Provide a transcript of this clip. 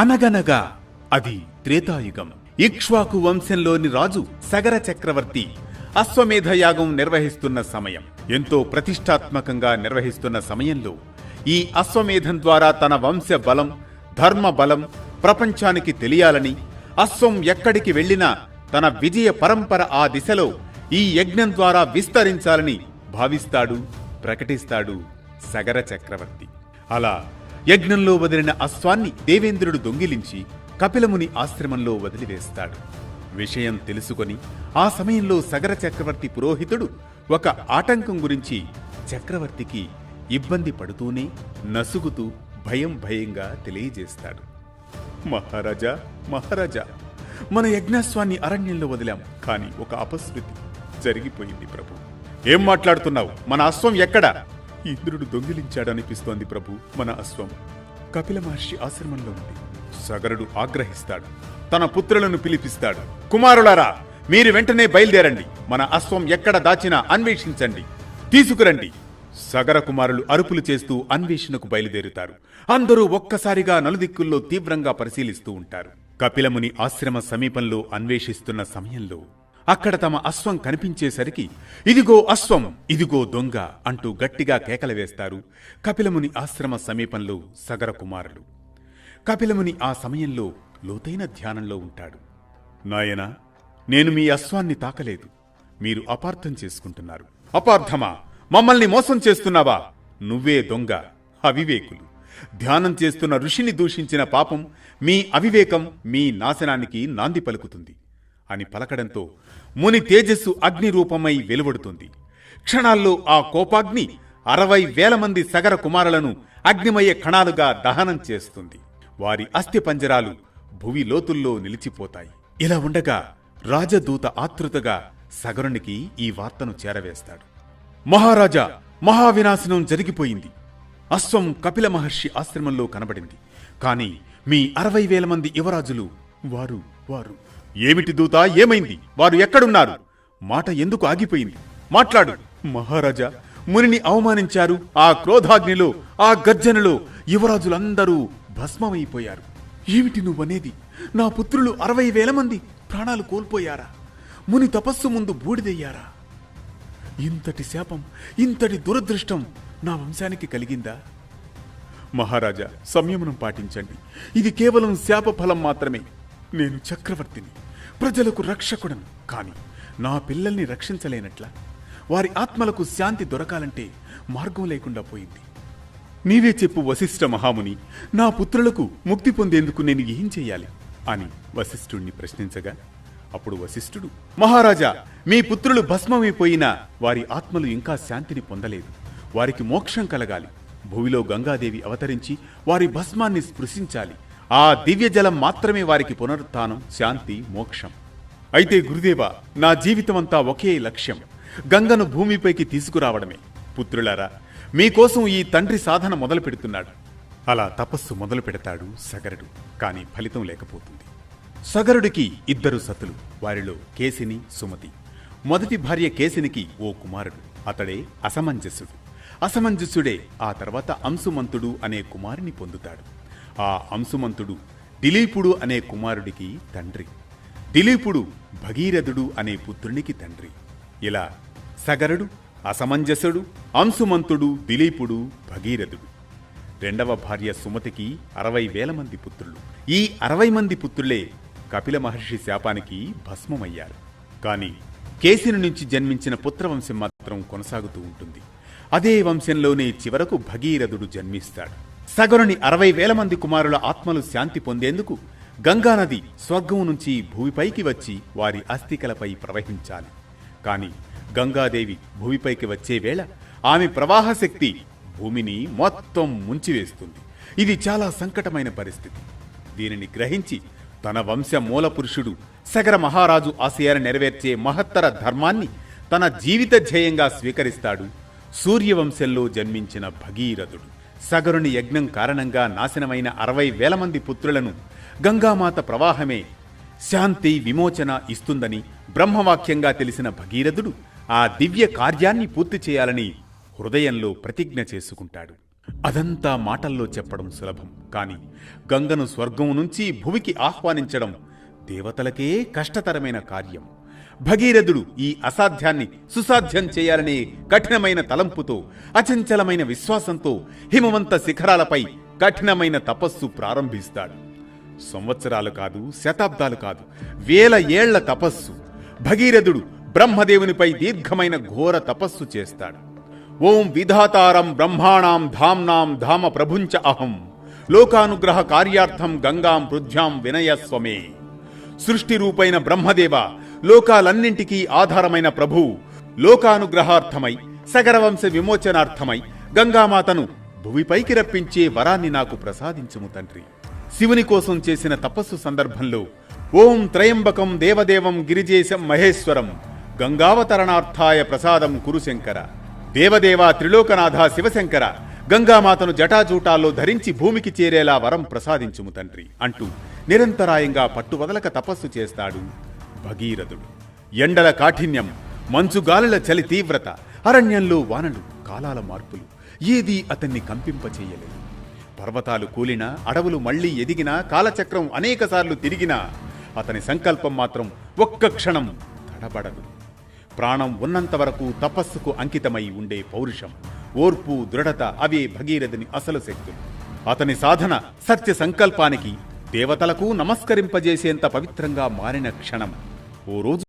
అనగనగా అది త్రేతాయుగం. ఇక్ష్వాకు వంశంలోని రాజు సగర చక్రవర్తి అశ్వమేధ యాగం నిర్వహిస్తున్న సమయం. ఎంతో ప్రతిష్టాత్మకంగా నిర్వహిస్తున్న సమయంలో ఈ అశ్వమేధం ద్వారా తన వంశ బలం, ధర్మ బలం ప్రపంచానికి తెలియాలని, అశ్వం ఎక్కడికి వెళ్లినా తన విజయ పరంపర ఆ దిశలో ఈ యజ్ఞం ద్వారా విస్తరించాలని భావిస్తాడు, ప్రకటిస్తాడు సగర చక్రవర్తి. అలా యజ్ఞంలో వదిలిన అశ్వాన్ని దేవేంద్రుడు దొంగిలించి కపిలముని ఆశ్రమంలో వదిలివేస్తాడు. విషయం తెలుసుకొని ఆ సమయంలో సగర చక్రవర్తి పురోహితుడు ఒక ఆటంకం గురించి చక్రవర్తికి ఇబ్బంది పడుతూనే నసుగుతూ భయంగా తెలియజేస్తాడు. మహారాజా, మహారాజా, మన యజ్ఞాశ్వాన్ని అరణ్యంలో వదిలాం, కాని ఒక అపశృతి జరిగిపోయింది ప్రభు. ఏం మాట్లాడుతున్నావు? మన అశ్వం ఎక్కడా? ఇంద్రుడు దొంగిలించాడనిపిస్తోంది ప్రభు. మన అశ్వం కపిల మహర్షి ఆశ్రమంలో ఉంది. సగరుడు ఆగ్రహిస్తాడు. తన పుత్రులను పిలిపిస్తాడు. కుమారులారా, మీరు వెంటనే బయలుదేరండి. మన అశ్వం ఎక్కడ దాచినా అన్వేషించండి, తీసుకురండి. సగర కుమారులు అరుపులు చేస్తూ అన్వేషణకు బయలుదేరుతారు. అందరూ ఒక్కసారిగా నలుదిక్కుల్లో తీవ్రంగా పరిశీలిస్తూ ఉంటారు. కపిలముని ఆశ్రమ సమీపంలో అన్వేషిస్తున్న సమయంలో అక్కడ తమ అశ్వం కనిపించేసరికి ఇదిగో అశ్వం, ఇదిగో దొంగ అంటూ గట్టిగా కేకలు వేస్తారు కపిలముని ఆశ్రమ సమీపంలో సగర కుమారులు. కపిలముని ఆ సమయంలో లోతైన ధ్యానంలో ఉంటాడు. నాయనా, నేను మీ అశ్వాన్ని తాకలేదు. మీరు అపార్థం చేసుకుంటున్నారు. అపార్థమా? మమ్మల్ని మోసం చేస్తున్నావా? నువ్వే దొంగ, అవివేకులు. ధ్యానం చేస్తున్న ఋషిని దూషించిన పాపం, మీ అవివేకం మీ నాశనానికి నాంది పలుకుతుంది అని పలకడంతో ముని తేజస్సు అగ్ని రూపమై వెలువడుతుంది. క్షణాల్లో ఆ కోపాగ్ని 60,000 మంది సగర కుమారులను అగ్నిమయ కణాలుగా దహనం చేస్తుంది. వారి అస్థిపంజరాలు భువి లోతుల్లో నిలిచిపోతాయి. ఇలా ఉండగా రాజదూత ఆతృతగా సగరునికి ఈ వార్తను చేరవేస్తాడు. మహారాజా, మహావినాశనం జరిగిపోయింది. అశ్వం కపిల మహర్షి ఆశ్రమంలో కనబడింది. కాని మీ 60,000 మంది యువరాజులు వారు ఏమిటి దూత? ఏమైంది? వారు ఎక్కడున్నారు? మాట ఎందుకు ఆగిపోయింది? మాట్లాడు. మహారాజా, మునిని అవమానించారు. ఆ క్రోధాగ్నిలో, ఆ గర్జనలో యువరాజులందరూ భస్మమైపోయారు. ఏమిటి నువ్వనేది? నా పుత్రులు 60,000 మంది ప్రాణాలు కోల్పోయారా? ముని తపస్సు ముందు బూడిదయ్యారా? ఇంతటి శాపం, ఇంతటి దురదృష్టం నా వంశానికి కలిగిందా? మహారాజా, సంయమనం పాటించండి. ఇది కేవలం శాప ఫలం మాత్రమే. నేను చక్రవర్తిని, ప్రజలకు రక్షకుడను. కాని నా పిల్లల్ని రక్షించలేనట్లా? వారి ఆత్మలకు శాంతి దొరకాలంటే మార్గం లేకుండా పోయింది. నీవే చెప్పు వశిష్ఠ మహాముని, నా పుత్రులకు ముక్తి పొందేందుకు నేను ఏం చెయ్యాలి అని వశిష్ఠుణ్ణి ప్రశ్నించగా, అప్పుడు వశిష్ఠుడు, మహారాజా, మీ పుత్రులు భస్మమైపోయినా వారి ఆత్మలు ఇంకా శాంతిని పొందలేదు. వారికి మోక్షం కలగాలి. భూమిలో గంగాదేవి అవతరించి వారి భస్మాన్ని స్పృశించాలి. ఆ దివ్యజలం మాత్రమే వారికి పునరుత్థానం, శాంతి, మోక్షం. అయితే గురుదేవా, నా జీవితమంతా ఒకే లక్ష్యం, గంగను భూమిపైకి తీసుకురావడమే. పుత్రులారా, మీకోసం ఈ తండ్రి సాధన మొదలు పెడుతున్నాడు. అలా తపస్సు మొదలు పెడతాడు సగరుడు. కాని ఫలితం లేకపోతుంది. సగరుడికి 2 సతులు. వారిలో కేసిని, సుమతి. మొదటి భార్య కేసినికి ఓ కుమారుడు. అతడే అసమంజసుడు. అసమంజసుడే ఆ తర్వాత అంశుమంతుడు అనే కుమారుని పొందుతాడు. ఆ అంశుమంతుడు దిలీపుడు అనే కుమారుడికి తండ్రి. దిలీపుడు భగీరథుడు అనే పుత్రునికి తండ్రి. ఇలా సగరుడు, అసమంజసుడు, అంశుమంతుడు, దిలీపుడు, భగీరథుడు. 2వ భార్య సుమతికి 60,000 మంది పుత్రులు. ఈ 60 మంది పుత్రులే కపిల మహర్షి శాపానికి భస్మమయ్యారు. కాని కేసిని నుంచి జన్మించిన పుత్రవంశం మాత్రం కొనసాగుతూ ఉంటుంది. అదే వంశంలోనే చివరకు భగీరథుడు జన్మిస్తాడు. సగరుని 60,000 మంది కుమారుల ఆత్మలు శాంతి పొందేందుకు గంగానది స్వర్గం నుంచి భూమిపైకి వచ్చి వారి అస్థికలపై ప్రవహించాలి. కాని గంగాదేవి భూమిపైకి వచ్చే వేళ ఆమె ప్రవాహశక్తి భూమిని మొత్తం ముంచివేస్తుంది. ఇది చాలా సంకటమైన పరిస్థితి. దీనిని గ్రహించి తన వంశ మూల పురుషుడు సగర మహారాజు ఆశయాన్ని నెరవేర్చే మహత్తర ధర్మాన్ని తన జీవిత ధ్యేయంగా స్వీకరిస్తాడు సూర్యవంశంలో జన్మించిన భగీరథుడు. సగరుని యజ్ఞం కారణంగా నాశనమైన 60,000 మంది పుత్రులను గంగామాత ప్రవాహమే శాంతి, విమోచన ఇస్తుందని బ్రహ్మవాక్యంగా తెలిసిన భగీరథుడు ఆ దివ్య కార్యాన్ని పూర్తి చేయాలని హృదయంలో ప్రతిజ్ఞ చేసుకుంటాడు. అదంతా మాటల్లో చెప్పడం సులభం, కాని గంగను స్వర్గం నుంచి భువికి ఆహ్వానించడం దేవతలకే కష్టతరమైన కార్యం. భగీరథుడు ఈ అసాధ్యాన్ని సుసాధ్యం చేయాలనే కఠినమైన తలంపుతో, అచంచలమైన విశ్వాసంతో హిమవంత శిఖరాలపై కఠినమైన తపస్సు ప్రారంభిస్తాడు. సంవత్సరాలు కాదు, శతాబ్దాలు కాదు, వేల ఏళ్ల తపస్సు. భగీరథుడు బ్రహ్మదేవునిపై దీర్ఘమైన ఘోర తపస్సు చేస్తాడు. ఓం విధాతారం బ్రహ్మాణాం ధామ్నాం ధామ ప్రభుంచ అహం లోకానుగ్రహ కార్యార్థం గంగాం పృథ్యాం వినయస్వమే. సృష్టి రూపైన బ్రహ్మదేవ, లోకాలన్నింటికీ ఆధారమైన ప్రభు, లోకానుగ్రహార్థమై సగరవంశ విమోచనార్థమై గంగామాతను భువిపైకి రప్పించే వరాన్ని నాకు ప్రసాదించుము తండ్రి. శివుని కోసం చేసిన తపస్సు సందర్భంలో ఓం త్రయంబకం దేవదేవం గిరిజేశం మహేశ్వరం గంగావతరణార్థాయ ప్రసాదం కురుశంకర. దేవదేవ త్రిలోకనాథ శివశంకర, గంగామాతను జటాజూటాల్లో ధరించి భూమికి చేరేలా వరం ప్రసాదించుము తండ్రి అంటూ నిరంతరాయంగా పట్టువదలక తపస్సు చేస్తాడు భగీరథుడు. ఎండల కాఠిన్యం, మంచుగాలుల చలి తీవ్రత, అరణ్యంలో వానలు, కాలాల మార్పులు ఏదీ అతన్ని కంపింపచేయలేదు. పర్వతాలు కూలినా, అడవులు మళ్లీ ఎదిగినా, కాలచక్రం అనేకసార్లు తిరిగినా అతని సంకల్పం మాత్రం ఒక్క క్షణం తడబడదు. ప్రాణం ఉన్నంత వరకు తపస్సుకు అంకితమై ఉండే పౌరుషం, ఓర్పు, దృఢత అవే భగీరథుని అసలు శక్తులు. అతని సాధన సత్య సంకల్పానికి, దేవతలకు నమస్కరింపజేసేంత పవిత్రంగా మారిన క్షణం ఓ రోజు